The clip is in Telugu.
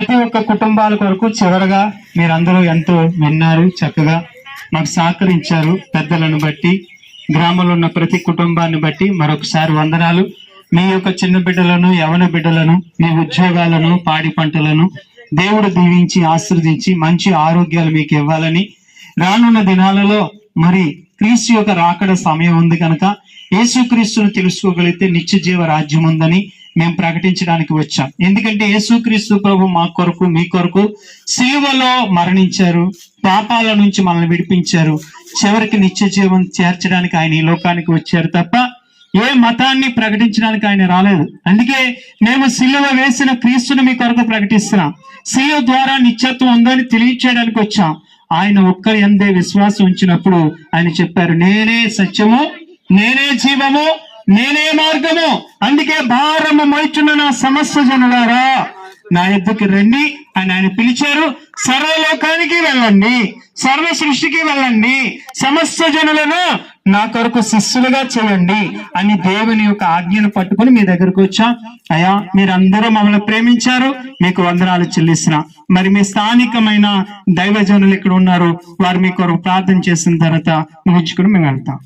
ప్రతి ఒక్క కుటుంబాల కొరకు చివరగా మీరందరూ ఎంతో విన్నారు, చక్కగా మాకు సహకరించారు. పెద్దలను బట్టి, గ్రామంలో ఉన్న ప్రతి కుటుంబాన్ని బట్టి మరొకసారి వందనాలు. మీ యొక్క చిన్న బిడ్డలను, యవన బిడ్డలను, మీ ఉద్యోగాలను, పాడి పంటలను దేవుడు దీవించి ఆశీర్వదించి మంచి ఆరోగ్యాలు మీకు ఇవ్వాలని, రానున్న దినాలలో మరి క్రీస్తు యొక్క రాకడ సమయం ఉంది కనుక యేసుక్రీస్తును తెలుసుకోగలిగితే నిత్య జీవ రాజ్యం ఉందని మేము ప్రకటించడానికి వచ్చాం. ఎందుకంటే యేసుక్రీస్తు ప్రభు మా కొరకు, మీ కొరకు సిలువలో మరణించారు, పాపాల నుంచి మనల్ని విడిపించారు, చివరికి నిత్య జీవం చేర్చడానికి ఆయన ఈ లోకానికి వచ్చారు తప్ప ఏ మతాన్ని ప్రకటించడానికి ఆయన రాలేదు. అందుకే మేము సిలువ వేసిన క్రీస్తుని మీ కొరకు ప్రకటిస్తున్నాం. సిలువ ద్వారా నిత్యత్వం ఉందని తెలియచేయడానికి వచ్చాం. ఆయన ఒక్కరి యందే విశ్వాసం ఉంచినప్పుడు ఆయన చెప్పారు, నేనే సత్యము, నేనే జీవము, నేనే మార్గము. అందుకే భారము మోయుచున్న నా సమస్త జనులారా నా యొద్దకు రండి అని ఆయన పిలిచారు. సర్వలోకానికి వెళ్ళండి, సర్వ సృష్టికి వెళ్ళండి, సమస్త జనులను నా కొరకు శిష్యులుగా చేయండి అని దేవుని యొక్క ఆజ్ఞను పట్టుకుని మీ దగ్గరకు వచ్చాం. అయ్యా, మీరందరూ మమ్మల్ని ప్రేమించారు, మీకు వందనాలు చెల్లిస్తున్నా. మరి మీ స్థానికమైన దైవజనులు ఇక్కడ ఉన్నారు, వారు మీ కొరకు ప్రార్థన చేసిన తర్వాత ముగించుకుని మేము వెళ్తాం.